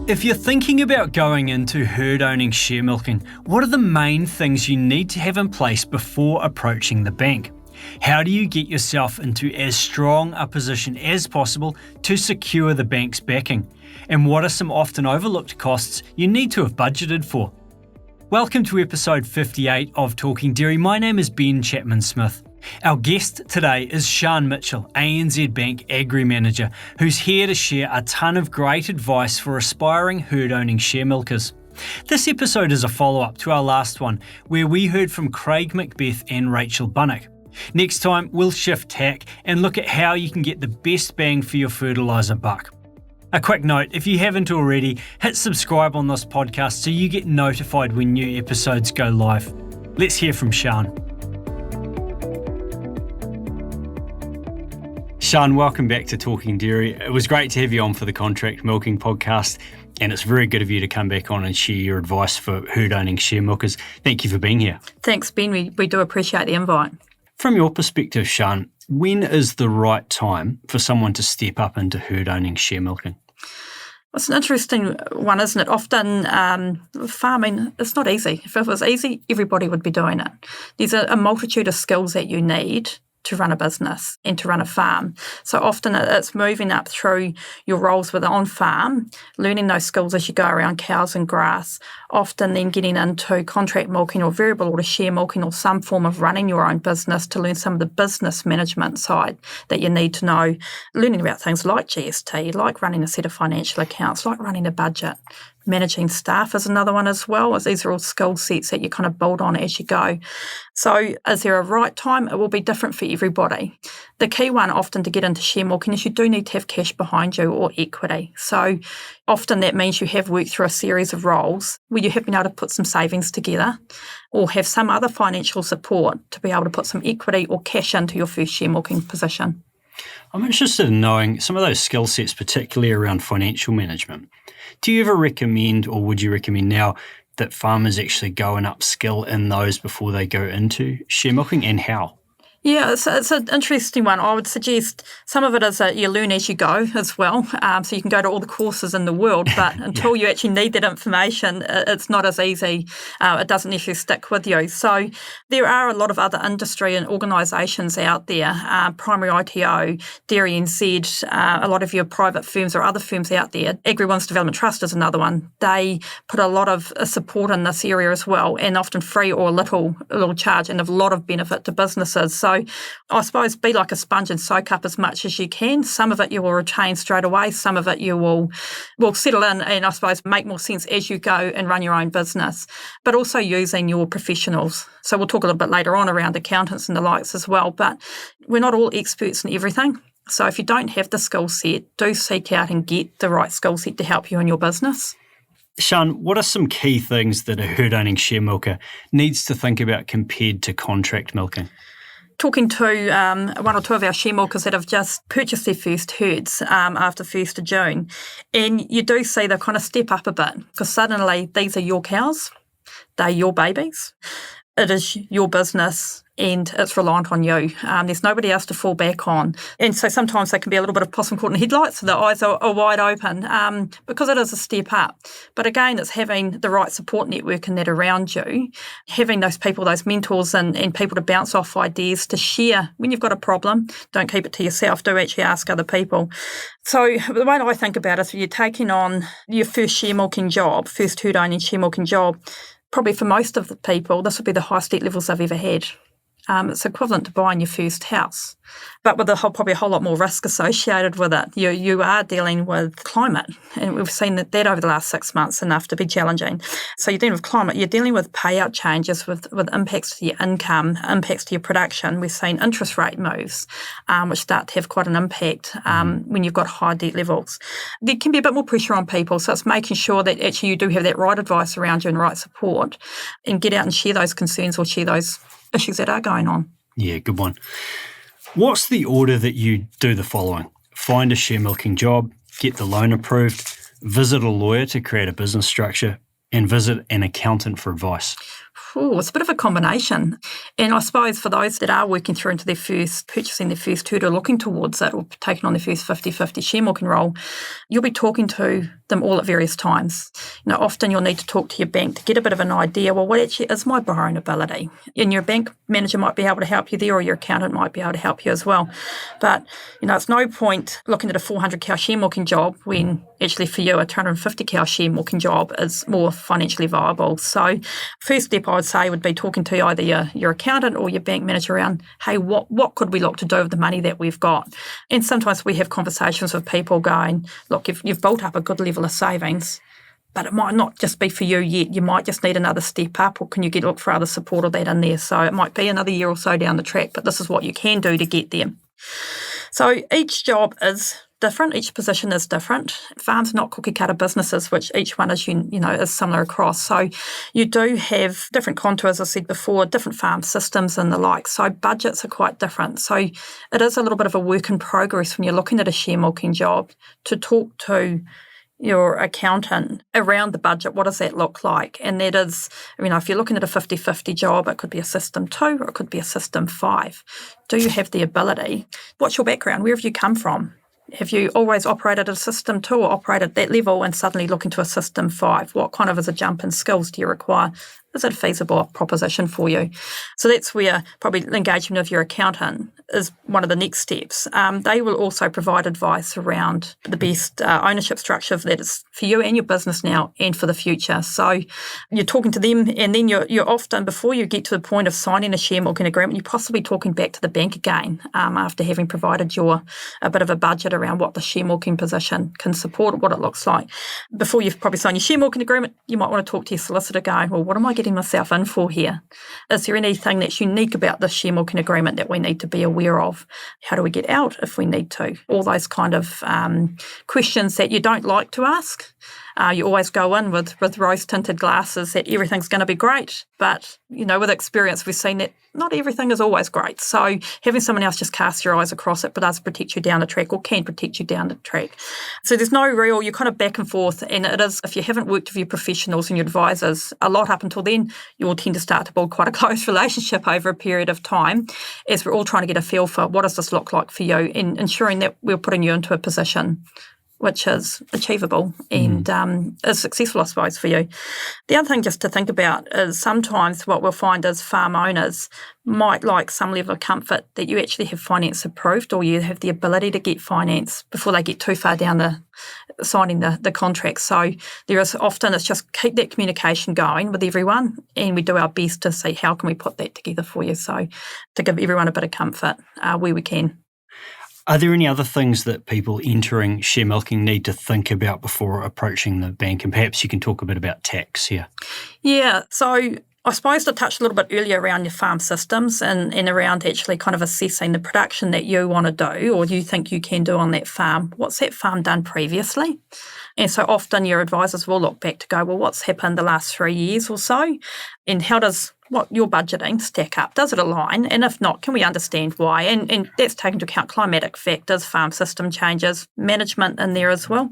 If you're thinking about going into herd owning share milking, what are the main things you need to have in place before approaching the bank? How do you get yourself into as strong a position as possible to secure the bank's backing? And what are some often overlooked costs you need to have budgeted for? Welcome to episode 58 of Talking Dairy. My name is Ben Chapman-Smith. Our guest today is Sian Mitchell, ANZ Bank Agri Manager, who's here to share a ton of great advice for aspiring herd-owning share milkers. This episode is a follow-up to our last one, where we heard from Craig Macbeth and Rachel Bunnock. Next time, we'll shift tack and look at how you can get the best bang for your fertiliser buck. A quick note, if you haven't already, hit subscribe on this podcast so you get notified when new episodes go live. Let's hear from Sian. Sian, welcome back to Talking Dairy. It was great to have you on for the Contract Milking podcast, and it's very good of you to come back on and share your advice for herd-owning share milkers. Thank you for being here. Thanks, Ben. We do appreciate the invite. From your perspective, Sian, when is the right time for someone to step up into herd-owning share milking? It's an interesting one, isn't it? Often farming, it's not easy. If it was easy, everybody would be doing it. There's a multitude of skills that you need to run a business and to run a farm. So often it's moving up through your roles with on farm, learning those skills as you go around cows and grass, often then getting into contract milking or variable order share milking or some form of running your own business to learn some of the business management side that you need to know, learning about things like GST, like running a set of financial accounts, like running a budget. Managing staff is another one as well, as these are all skill sets that you kind of build on as you go. So is there a right time? It will be different for everybody. The key one often to get into share milking is you do need to have cash behind you or equity. So often that means you have worked through a series of roles where you have been able to put some savings together or have some other financial support to be able to put some equity or cash into your first share milking position. I'm interested in knowing some of those skill sets, particularly around financial management. Do you ever recommend, or would you recommend now, that farmers actually go and upskill in those before they go into share milking, and how? Yeah, it's an interesting one. I would suggest some of it is you learn as you go as well. So you can go to all the courses in the world, but until you actually need that information, it's not as easy. It doesn't necessarily stick with you. So there are a lot of other industry and organisations out there, Primary ITO, DairyNZ, a lot of your private firms or other firms out there. AgriOne's Development Trust is another one. They put a lot of support in this area as well, and often free or a little charge, and a lot of benefit to businesses. So I suppose be like a sponge and soak up as much as you can. Some of it you will retain straight away. Some of it you will settle in and I suppose make more sense as you go and run your own business, but also using your professionals. So we'll talk a little bit later on around accountants and the likes as well, but we're not all experts in everything. So if you don't have the skill set, do seek out and get the right skill set to help you in your business. Sian, what are some key things that a herd-owning share milker needs to think about compared to contract milking? Talking to one or two of our share milkers that have just purchased their first herds after 1st of June, and you do see they kind of step up a bit because suddenly these are your cows, they're your babies, it is your business and it's reliant on you. There's nobody else to fall back on. And so sometimes they can be a little bit of possum caught in the headlights, so the eyes are wide open because it is a step up. But again, it's having the right support network and that around you, having those people, those mentors and people to bounce off ideas, to share when you've got a problem. Don't keep it to yourself, do actually ask other people. So the way I think about it is when you're taking on your first share milking job, first herd owning share milking job, probably for most of the people, this would be the highest debt levels they've ever had. It's equivalent to buying your first house, but with probably a whole lot more risk associated with it. You are dealing with climate, and we've seen that over the last 6 months enough to be challenging. So you're dealing with climate, you're dealing with payout changes, with impacts to your income, impacts to your production. We've seen interest rate moves, which start to have quite an impact when you've got high debt levels. There can be a bit more pressure on people, so it's making sure that actually you do have that right advice around you and right support, and get out and share those concerns or share those issues that are going on. Yeah, good one. What's the order that you do the following? Find a share milking job, get the loan approved, visit a lawyer to create a business structure, and visit an accountant for advice? It's a bit of a combination. And I suppose for those that are working through into purchasing their first herd or looking towards it or taking on their first 50-50 share milking role, you'll be talking to system all at various times. Often you'll need to talk to your bank to get a bit of an idea, well, what actually is my borrowing ability? And your bank manager might be able to help you there, or your accountant might be able to help you as well. But, it's no point looking at a 400 cow share milking job when actually for you a 250 cow share milking job is more financially viable. So first step I would say would be talking to either your accountant or your bank manager around, hey, what could we look to do with the money that we've got? And sometimes we have conversations with people going, look, you've built up a good level of savings, but it might not just be for you yet. You might just need another step up, or can you look for other support of that in there? So it might be another year or so down the track, but this is what you can do to get there. So each job is different. Each position is different. Farms are not cookie-cutter businesses, which each one is, is similar across. So you do have different contours, as I said before, different farm systems and the like. So budgets are quite different. So it is a little bit of a work in progress when you're looking at a share milking job to talk to your accountant around the budget. What does that look like? And that is, if you're looking at a 50-50 job, it could be a system 2 or it could be a system 5. Do you have the ability? What's your background? Where have you come from? Have you always operated at a system 2 or operated at that level and suddenly look into a system 5? What kind of is a jump in skills do you require? Is it a feasible proposition for you? So that's where probably engagement of your accountant is one of the next steps. They will also provide advice around the best ownership structure that is for you and your business now and for the future. So you're talking to them, and then you're often, before you get to the point of signing a share milking agreement, you're possibly talking back to the bank again after having provided a bit of a budget around what the share milking position can support, what it looks like. Before you've probably signed your share milking agreement, you might want to talk to your solicitor going, well, what am I getting myself in for here? Is there anything that's unique about this share milking agreement that we need to be aware of? How do we get out if we need to? All those kind of questions that you don't like to ask. You always go in with rose-tinted glasses that everything's going to be great. But, with experience, we've seen that not everything is always great. So having someone else just cast your eyes across it, but does protect you down the track or can protect you down the track. So there's no real, you're kind of back and forth. And it is, if you haven't worked with your professionals and your advisors a lot up until then, you will tend to start to build quite a close relationship over a period of time as we're all trying to get a feel for what does this look like for you, and ensuring that we're putting you into a position which is achievable and is successful, I suppose, for you. The other thing just to think about is sometimes what we'll find is farm owners might like some level of comfort that you actually have finance approved, or you have the ability to get finance before they get too far down signing the contract. So there is often, it's just keep that communication going with everyone, and we do our best to see how can we put that together for you. So to give everyone a bit of comfort where we can. Are there any other things that people entering share milking need to think about before approaching the bank? And perhaps you can talk a bit about tax here. Yeah, so I suppose to touch a little bit earlier around your farm systems and around actually kind of assessing the production that you want to do or you think you can do on that farm. What's that farm done previously? And so often your advisors will look back to go, well, what's happened the last 3 years or so? And how does what you're budgeting stack up? Does it align? And if not, can we understand why? And that's taken into account climatic factors, farm system changes, management in there as well.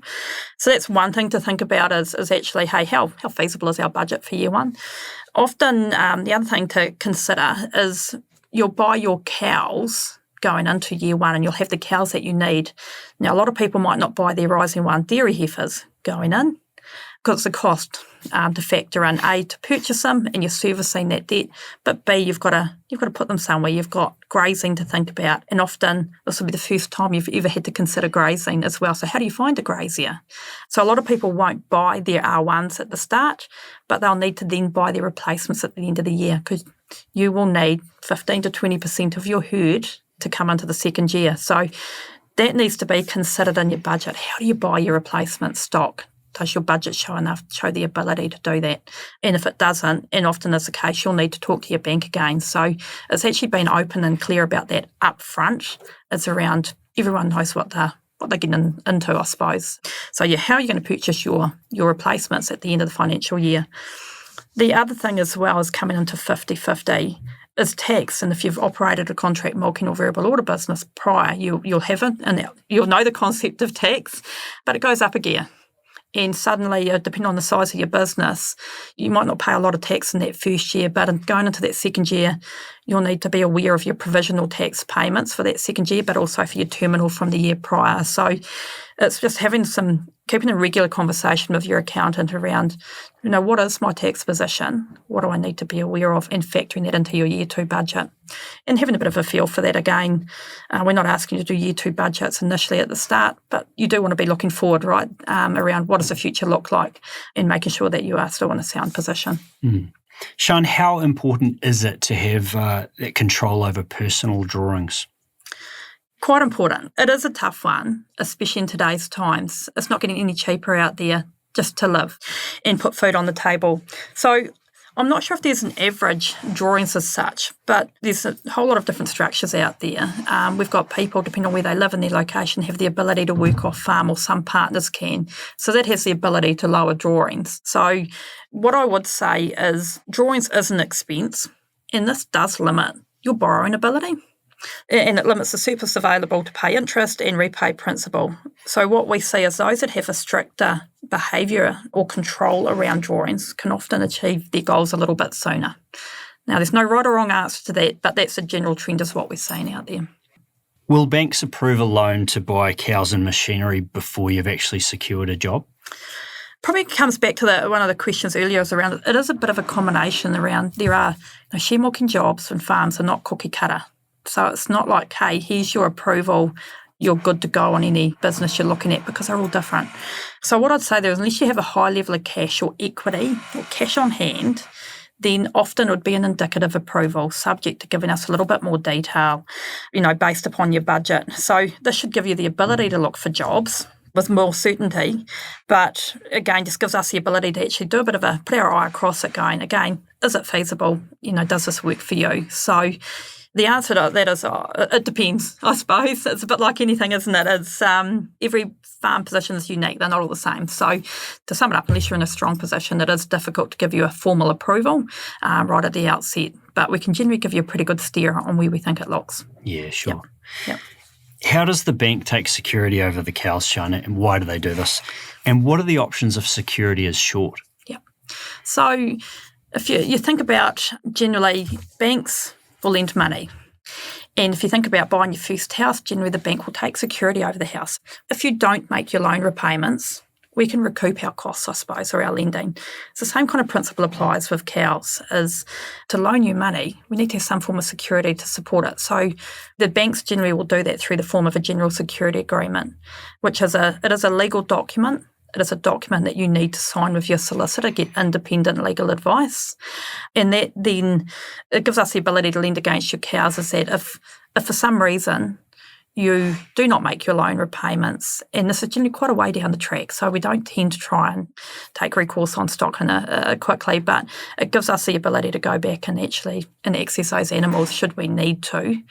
So that's one thing to think about is actually, hey, how feasible is our budget for year one? Often the other thing to consider is you'll buy your cows going into year one and you'll have the cows that you need. Now, a lot of people might not buy their Rising One dairy heifers going in because it's a cost to factor in, A, to purchase them and you're servicing that debt, but B, you've got to put them somewhere. You've got grazing to think about, and often this will be the first time you've ever had to consider grazing as well. So how do you find a grazier? So a lot of people won't buy their R1s at the start, but they'll need to then buy their replacements at the end of the year because you will need 15 to 20% of your herd to come into the second year. So that needs to be considered in your budget. How do you buy your replacement stock? Does your budget show the ability to do that? And if it doesn't, and often is the case, you'll need to talk to your bank again. So it's actually been open and clear about that up front. It's around everyone knows what they're getting into, I suppose. So yeah, how are you going to purchase your replacements at the end of the financial year? The other thing as well is coming into 50-50 is tax. And if you've operated a contract milking or variable order business prior, you'll have it and you'll know the concept of tax, but it goes up a gear. And suddenly, depending on the size of your business, you might not pay a lot of tax in that first year, but going into that second year, you'll need to be aware of your provisional tax payments for that second year, but also for your terminal from the year prior. So it's just having some keeping a regular conversation with your accountant around, what is my tax position? What do I need to be aware of? And factoring that into your year 2 budget. And having a bit of a feel for that again. We're not asking you to do year 2 budgets initially at the start, but you do want to be looking forward, right, around what does the future look like and making sure that you are still in a sound position. Sian, how important is it to have that control over personal drawings? Quite important. It is a tough one, especially in today's times. It's not getting any cheaper out there just to live and put food on the table. So I'm not sure if there's an average drawings as such, but there's a whole lot of different structures out there. We've got people, depending on where they live and their location, have the ability to work off farm, or some partners can. So that has the ability to lower drawings. So what I would say is drawings is an expense, and this does limit your borrowing ability. And it limits the surplus available to pay interest and repay principal. So what we see is those that have a stricter behaviour or control around drawings can often achieve their goals a little bit sooner. Now, there's no right or wrong answer to that, but that's a general trend is what we're seeing out there. Will banks approve a loan to buy cows and machinery before you've actually secured a job? Probably comes back to one of the questions earlier was around it is a bit of a combination around there are share milking jobs and farms are not cookie cutter. So it's not like, hey, here's your approval, you're good to go on any business you're looking at, because they're all different. So what I'd say there is, unless you have a high level of cash or equity or cash on hand, then often it would be an indicative approval, subject to giving us a little bit more detail, based upon your budget. So this should give you the ability to look for jobs with more certainty, but again, just gives us the ability to actually do a bit of put our eye across it going, again, is it feasible? Does this work for you? So the answer to that is, it depends, I suppose. It's a bit like anything, isn't it? It's every farm position is unique. They're not all the same. So to sum it up, unless you're in a strong position, it is difficult to give you a formal approval right at the outset. But we can generally give you a pretty good steer on where we think it looks. Yeah, sure. Yep. How does the bank take security over the cows, Sian, and why do they do this? And what are the options if security is short? Yep. So if you think about generally banks will lend money. And if you think about buying your first house, generally the bank will take security over the house. If you don't make your loan repayments, we can recoup our costs, I suppose, or our lending. It's the same kind of principle applies with cows, is to loan you money, we need to have some form of security to support it. So the banks generally will do that through the form of a general security agreement, which is a legal document. It is a document that you need to sign with your solicitor, get independent legal advice. And that then, it gives us the ability to lend against your cows, is that if for some reason you do not make your loan repayments, and this is generally quite a way down the track, so we don't tend to try and take recourse on stock quickly, but it gives us the ability to go back and actually access those animals should we need to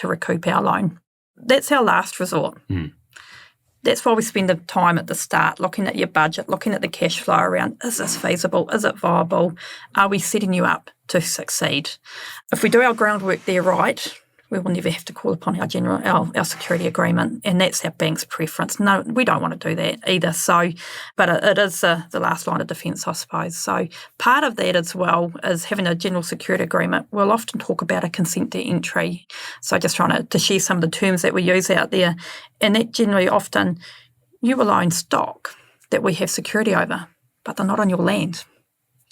recoup our loan. That's our last resort. That's why we spend the time at the start looking at your budget, looking at the cash flow around, is this feasible? Is it viable? Are we setting you up to succeed? If we do our groundwork there right, we will never have to call upon our security agreement, and that's our bank's preference. No, we don't want to do that either. So, but it is the last line of defence, I suppose. So part of that as well is having a general security agreement. We'll often talk about a consent to entry. So just trying to share some of the terms that we use out there, and that generally often you will own stock that we have security over, but they're not on your land.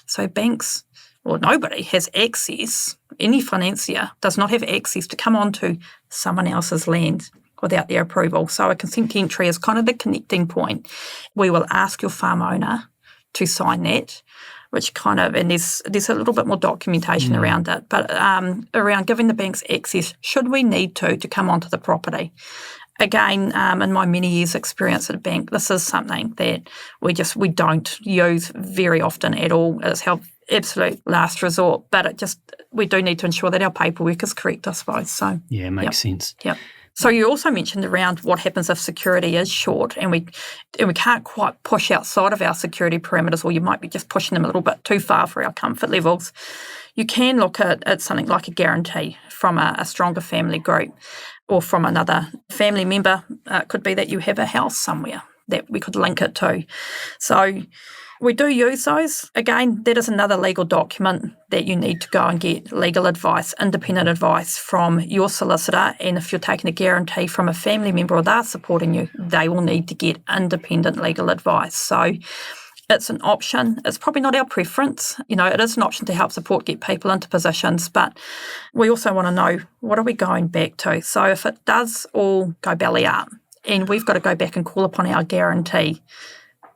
So banks, or nobody has access, any financier does not have access to come onto someone else's land without their approval. So a consent to entry is kind of the connecting point. We will ask your farm owner to sign that, which and there's a little bit more documentation around it, but around giving the banks access should we need to come onto the property. Again, in my many years' experience at a bank, this is something that we don't use very often at all. It's our absolute last resort, but we do need to ensure that our paperwork is correct, I suppose. So yeah, makes sense. Yep. So you also mentioned around what happens if security is short and we can't quite push outside of our security parameters, or you might be just pushing them a little bit too far for our comfort levels. You can look at something like a guarantee from a stronger family group or from another family member. It could be that you have a house somewhere that we could link it to. So we do use those. Again, that is another legal document that you need to go and get legal advice, independent advice from your solicitor. And if you're taking a guarantee from a family member or they're supporting you, they will need to get independent legal advice. So it's an option. It's probably not our preference. It is an option to help support get people into positions, but we also want to know, what are we going back to? So if it does all go belly up and we've got to go back and call upon our guarantee,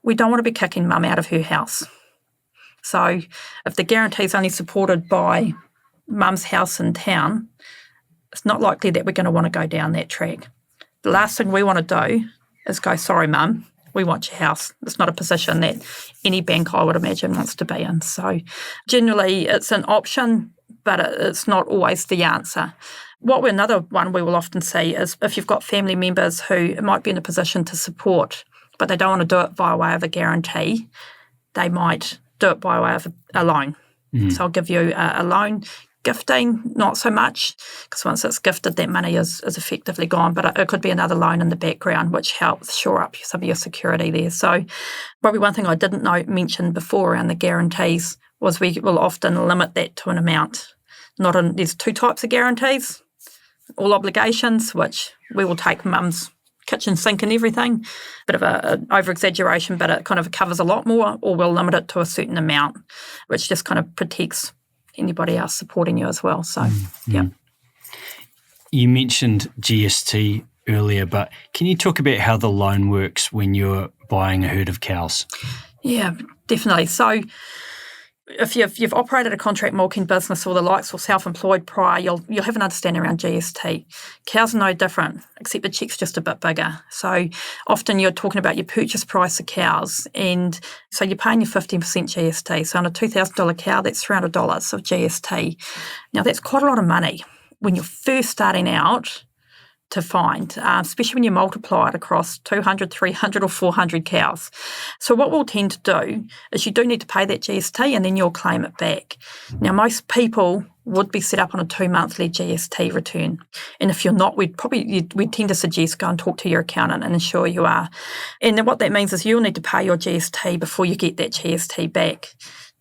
we don't want to be kicking mum out of her house. So if the guarantee is only supported by mum's house in town, it's not likely that we're going to want to go down that track. The last thing we want to do is go, sorry, mum, we want your house. It's not a position that any bank, I would imagine, wants to be in. So generally it's an option, but it's not always the answer. Another one we will often see is if you've got family members who might be in a position to support, but they don't want to do it by way of a guarantee, they might do it by way of a loan. So I'll give you a loan. Gifting, not so much, because once it's gifted, that money is effectively gone, but it could be another loan in the background, which helps shore up some of your security there. So probably one thing I didn't mention before around the guarantees was we will often limit that to an amount. There's two types of guarantees, all obligations, which we will take mum's kitchen sink and everything, bit of an over-exaggeration, but it kind of covers a lot more, or we'll limit it to a certain amount, which just kind of protects anybody else supporting you as well. So, yeah. You mentioned GST earlier, but can you talk about how the loan works when you're buying a herd of cows? Yeah, definitely. So if you've operated a contract milking business or the likes or self-employed prior, you'll have an understanding around GST. Cows are no different, except the check's just a bit bigger. So often you're talking about your purchase price of cows, and so you're paying your 15% GST. So on a $2,000 cow, that's $300 of GST. Now that's quite a lot of money when you're first starting out to find, especially when you multiply it across 200, 300 or 400 cows. So what we'll tend to do is you do need to pay that GST and then you'll claim it back. Now most people would be set up on a 2-monthly GST return. And if you're not, we'd tend to suggest go and talk to your accountant and ensure you are. And then what that means is you'll need to pay your GST before you get that GST back.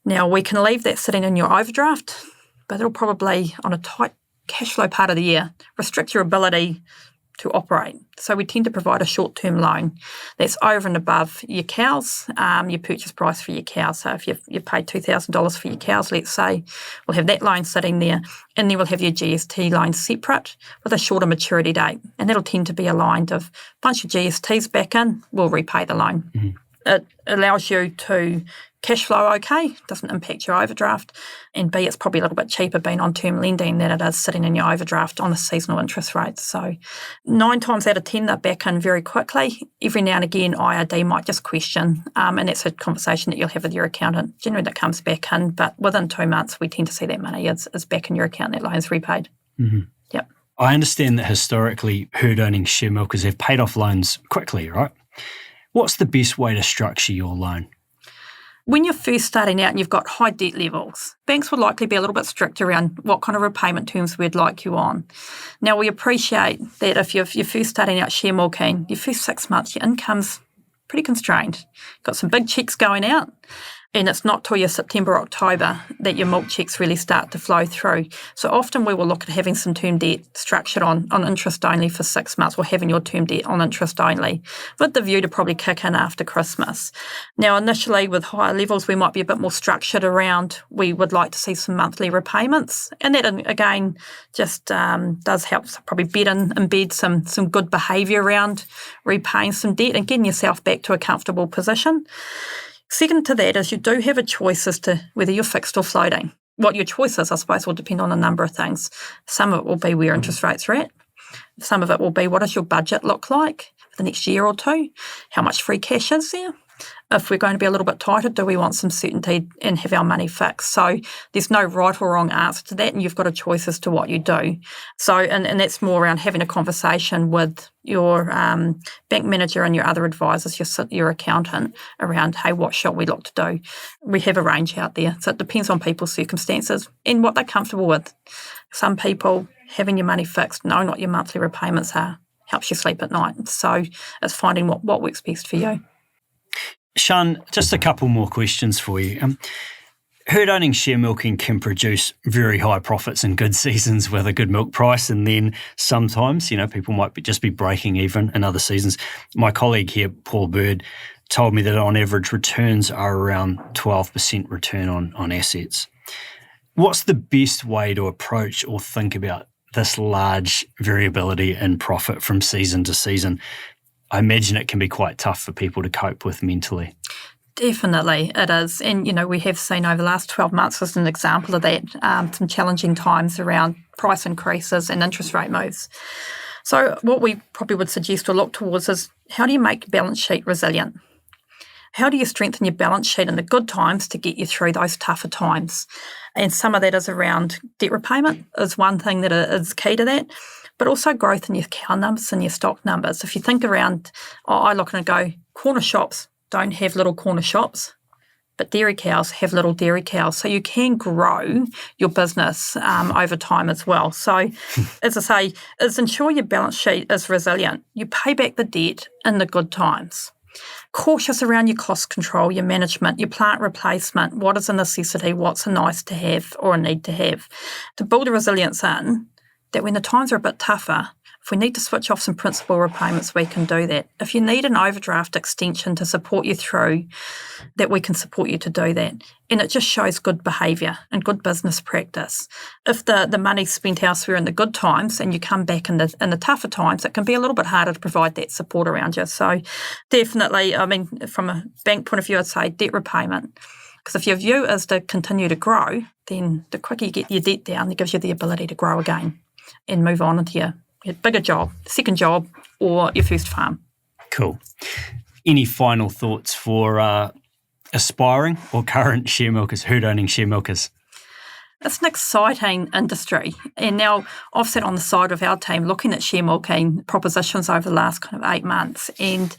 Now we can leave that sitting in your overdraft, but it'll probably, on a tight cash flow part of the year, restrict your ability to operate. So we tend to provide a short-term loan that's over and above your cows, your purchase price for your cows. So if you've paid $2,000 for your cows, let's say, we'll have that loan sitting there, and then we'll have your GST loan separate with a shorter maturity date. And that'll tend to be aligned of once your GST's back in, we'll repay the loan. Mm-hmm. It allows you to cash flow okay, doesn't impact your overdraft, and B, it's probably a little bit cheaper being on term lending than it is sitting in your overdraft on the seasonal interest rates. So 9 times out of 10, they're back in very quickly. Every now and again, IRD might just question, and that's a conversation that you'll have with your accountant. Generally, that comes back in, but within 2 months, we tend to see that money is back in your account, that loan's repaid. Mm-hmm. Yep. I understand that historically, herd-owning share milkers have paid off loans quickly, right? What's the best way to structure your loan? When you're first starting out and you've got high debt levels, banks would likely be a little bit strict around what kind of repayment terms we'd like you on. Now, we appreciate that if you're first starting out share milking, your first 6 months, your income's pretty constrained. Got some big checks going out, and it's not till your September, October that your milk checks really start to flow through. So often we will look at having some term debt structured on interest only for 6 months, or having your term debt on interest only, with the view to probably kick in after Christmas. Now, initially with higher levels, we might be a bit more structured around, we would like to see some monthly repayments. And that, again, just does help probably embed some good behaviour around repaying some debt and getting yourself back to a comfortable position. Second to that is you do have a choice as to whether you're fixed or floating. What your choice is, I suppose, will depend on a number of things. Some of it will be where interest rates are at. Some of it will be what does your budget look like for the next year or two? How much free cash is there? If we're going to be a little bit tighter, do we want some certainty and have our money fixed? So there's no right or wrong answer to that, and you've got a choice as to what you do. So, and that's more around having a conversation with your bank manager and your other advisors, your accountant, around, hey, what shall we look to do? We have a range out there. So it depends on people's circumstances and what they're comfortable with. Some people, having your money fixed, knowing what your monthly repayments are, helps you sleep at night. So it's finding what works best for you. Sian, just a couple more questions for you. Herd owning share milking can produce very high profits in good seasons with a good milk price, and then sometimes, people might just be breaking even in other seasons. My colleague here, Paul Bird, told me that on average returns are around 12% return on assets. What's the best way to approach or think about this large variability in profit from season to season? I imagine it can be quite tough for people to cope with mentally. Definitely, it is. And, we have seen over the last 12 months as an example of that, some challenging times around price increases and interest rate moves. So what we probably would suggest or look towards is, how do you make your balance sheet resilient? How do you strengthen your balance sheet in the good times to get you through those tougher times? And some of that is around debt repayment is one thing that is key to that, but also growth in your cow numbers and your stock numbers. If you think around, I look and go, corner shops don't have little corner shops, but dairy cows have little dairy cows. So you can grow your business over time as well. So as I say, is ensure your balance sheet is resilient. You pay back the debt in the good times. Cautious around your cost control, your management, your plant replacement, what is a necessity, what's a nice to have or a need to have. To build a resilience in, that when the times are a bit tougher, if we need to switch off some principal repayments, we can do that. If you need an overdraft extension to support you through, that we can support you to do that. And it just shows good behaviour and good business practice. If the money's spent elsewhere in the good times and you come back in the tougher times, it can be a little bit harder to provide that support around you. So definitely, from a bank point of view, I'd say debt repayment. Because if your view is to continue to grow, then the quicker you get your debt down, it gives you the ability to grow again and move on into your bigger job, second job, or your first farm. Cool. Any final thoughts for aspiring or current share milkers, herd owning share milkers? It's an exciting industry. And now I've sat on the side of our team looking at share milking propositions over the last kind of 8 months. And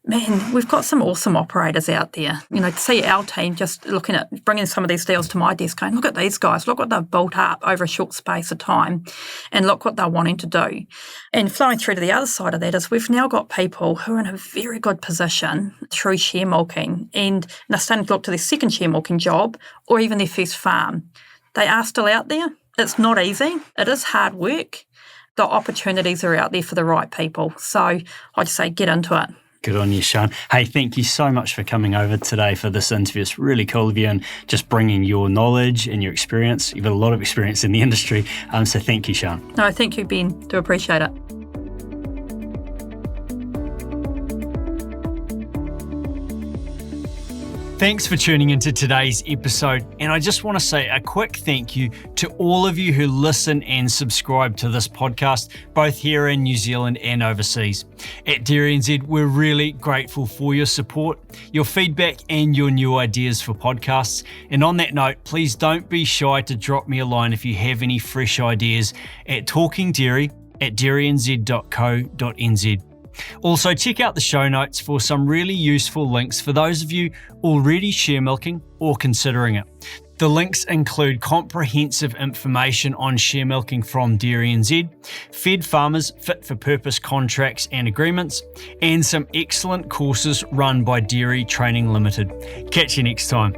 man, we've got some awesome operators out there. To see our team just looking at bringing some of these deals to my desk, going, look at these guys, look what they've built up over a short space of time, and look what they're wanting to do. And flowing through to the other side of that is we've now got people who are in a very good position through share milking, and they're starting to look to their second share milking job or even their first farm. They are still out there. It's not easy. It is hard work. The opportunities are out there for the right people. So I'd just say get into it. Good on you, Sian. Hey, thank you so much for coming over today for this interview. It's really cool of you and just bringing your knowledge and your experience. You've got a lot of experience in the industry, so thank you, Sian. No, thank you, Ben. Do appreciate it. Thanks for tuning into today's episode, and I just want to say a quick thank you to all of you who listen and subscribe to this podcast, both here in New Zealand and overseas. At DairyNZ, we're really grateful for your support, your feedback, and your new ideas for podcasts. And on that note, please don't be shy to drop me a line if you have any fresh ideas at talkingdairy@dairynz.co.nz. Also, check out the show notes for some really useful links for those of you already share milking or considering it. The links include comprehensive information on share milking from DairyNZ, fed farmers fit for purpose contracts and agreements, and some excellent courses run by Dairy Training Limited. Catch you next time.